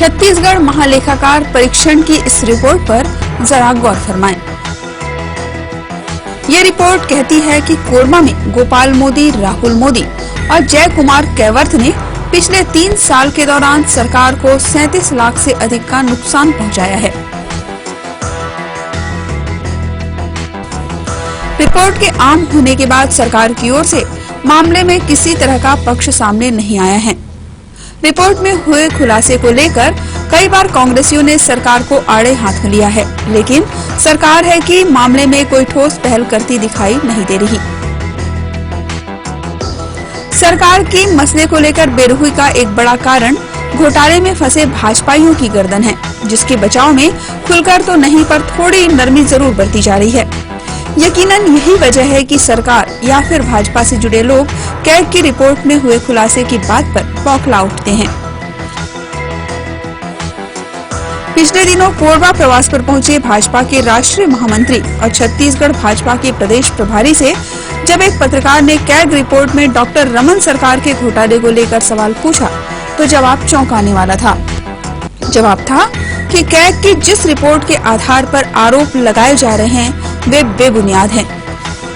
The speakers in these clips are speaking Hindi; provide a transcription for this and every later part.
छत्तीसगढ़ महालेखाकार परीक्षण की इस रिपोर्ट पर जरा गौर फरमाएं। ये रिपोर्ट कहती है कि कोरबा में गोपाल मोदी, राहुल मोदी और जय कुमार कैवर्त ने पिछले 3 साल के दौरान सरकार को 37 लाख से अधिक का नुकसान पहुंचाया है। रिपोर्ट के आम होने के बाद सरकार की ओर से मामले में किसी तरह का पक्ष सामने नहीं आया है। रिपोर्ट में हुए खुलासे को लेकर कई बार कांग्रेसियों ने सरकार को आड़े हाथ लिया है, लेकिन सरकार है कि मामले में कोई ठोस पहल करती दिखाई नहीं दे रही। सरकार की मसले को लेकर बेरुखी का एक बड़ा कारण घोटाले में फंसे भाजपाइयों की गर्दन है, जिसके बचाव में खुलकर तो नहीं पर थोड़ी नरमी जरूर बरती जा रही है। यकीनन यही वजह है कि सरकार या फिर भाजपा से जुड़े लोग कैग की रिपोर्ट में हुए खुलासे की बात पर बौखला उठते हैं। पिछले दिनों कोरबा प्रवास पर पहुंचे भाजपा के राष्ट्रीय महामंत्री और छत्तीसगढ़ भाजपा के प्रदेश प्रभारी से जब एक पत्रकार ने कैग रिपोर्ट में डॉक्टर रमन सरकार के घोटाले को लेकर सवाल पूछा तो जवाब चौंकाने वाला था। जवाब था कि कैग की जिस रिपोर्ट के आधार पर आरोप लगाए जा रहे हैं वे बेबुनियाद हैं।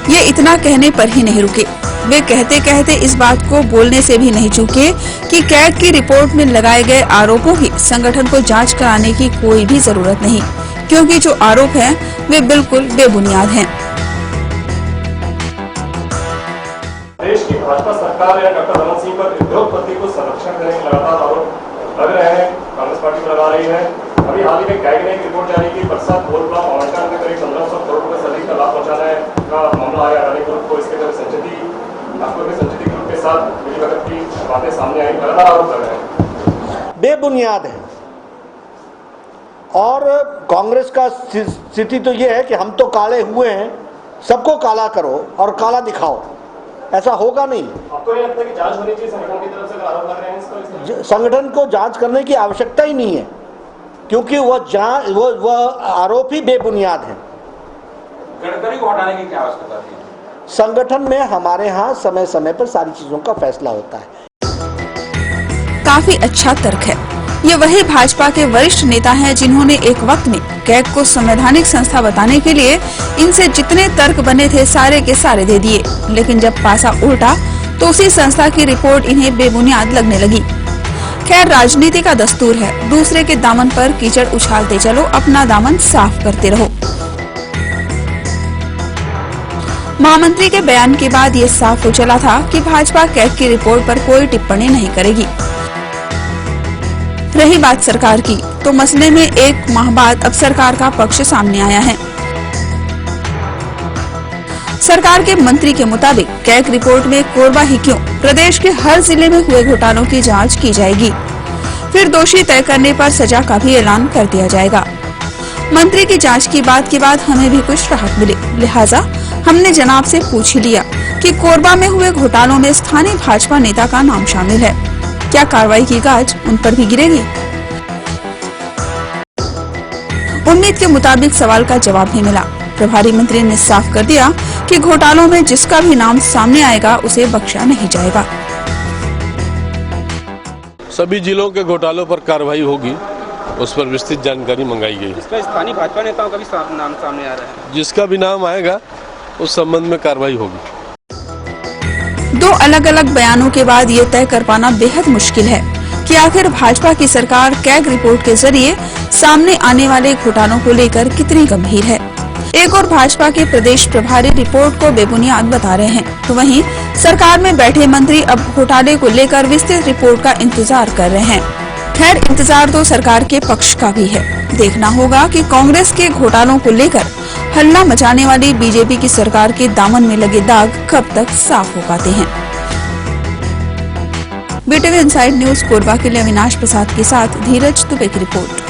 ये इतना कहने पर ही नहीं रुके, वे कहते कहते इस बात को बोलने से भी नहीं चूके कि कैग की रिपोर्ट में लगाए गए आरोपों की संगठन को जांच कराने की कोई भी जरूरत नहीं, क्योंकि जो आरोप हैं वे बिल्कुल बेबुनियाद हैं। देश की भाजपा सरकार या डॉक्टर रमन सिंह पर उद्योगपति को संरक्षण देने के लगातार आरोप लग रहे हैं, कांग्रेस पार्टी को लगा रही है। अभी हाल ही में कैग ने एक रिपोर्ट जारी की, बरसात बोल ब्लॉक आवंटन में करीब 1500 करोड़ रुपए से अधिक का लाभ पहुंचाने का मामला आया अडानी ग्रुप को। इसके तहत संचिति ग्रुप के साथ मिलीभगत की बातें सामने आई, लगातार आरोप लग रहे हैं। बेबुनियाद है। और कांग्रेस का स्थिति तो ये है कि हम तो काले हुए हैं, सबको काला करो और काला दिखाओ, ऐसा होगा नहीं। आपको नहीं लगता कि जांच होनी चाहिए संगठन की तरफ से अगर आरोप लग रहे हैं? संगठन को जांच करने की आवश्यकता ही नहीं है, क्योंकि वह आरोप ही बेबुनियाद है। गडकरी को हटाने की क्या आवश्यकता थी? संगठन में हमारे यहाँ समय समय पर सारी चीजों का फैसला होता है। काफी अच्छा तर्क है। ये वही भाजपा के वरिष्ठ नेता हैं जिन्होंने एक वक्त में कैग को संवैधानिक संस्था बताने के लिए इनसे जितने तर्क बने थे सारे के सारे दे दिए, लेकिन जब पासा उल्टा तो उसी संस्था की रिपोर्ट इन्हें बेबुनियाद लगने लगी। खैर, राजनीति का दस्तूर है, दूसरे के दामन पर कीचड़ उछालते चलो, अपना दामन साफ करते रहो। महामंत्री के बयान के बाद ये साफ हो चला था कि भाजपा कैग की रिपोर्ट पर कोई टिप्पणी नहीं करेगी। रही बात सरकार की, तो मसले में 1 माह बाद अब सरकार का पक्ष सामने आया है। सरकार के मंत्री के मुताबिक कैग रिपोर्ट में कोरबा ही क्यों, प्रदेश के हर जिले में हुए घोटालों की जांच की जाएगी। फिर दोषी तय करने पर सजा का भी ऐलान कर दिया जाएगा। मंत्री की जांच की बात के बाद हमें भी कुछ राहत मिली, लिहाजा हमने जनाब से पूछ ही लिया कि कोरबा में हुए घोटालों में स्थानीय भाजपा नेता का नाम शामिल है, क्या कार्रवाई की गाज उन पर भी गिरेगी? उम्मीद के मुताबिक सवाल का जवाब भी मिला। प्रभारी मंत्री ने साफ कर दिया कि घोटालों में जिसका भी नाम सामने आएगा उसे बख्शा नहीं जाएगा। सभी जिलों के घोटालों पर कार्रवाई होगी, उस पर विस्तृत जानकारी मंगाई गई। इसमें स्थानीय भाजपा नेताओं का भी नाम सामने आ रहा है। जिसका भी नाम आएगा उस संबंध में कार्रवाई होगी। 2 अलग अलग बयानों के बाद ये तय कर पाना बेहद मुश्किल है कि आखिर भाजपा की सरकार कैग रिपोर्ट के जरिए सामने आने वाले घोटालों को लेकर कितनी गंभीर है। एक और भाजपा के प्रदेश प्रभारी रिपोर्ट को बेबुनियाद बता रहे हैं, तो वहीं सरकार में बैठे मंत्री अब घोटाले को लेकर विस्तृत रिपोर्ट का इंतजार कर रहे हैं। खैर, इंतजार तो सरकार के पक्ष का भी है। देखना होगा कि कांग्रेस के घोटालों को लेकर हल्ला मचाने वाली बीजेपी की सरकार के दामन में लगे दाग कब तक साफ हो पाते हैं। BTV इनसाइड न्यूज कोरबा के लिए अविनाश प्रसाद के साथ धीरज दुबे की रिपोर्ट।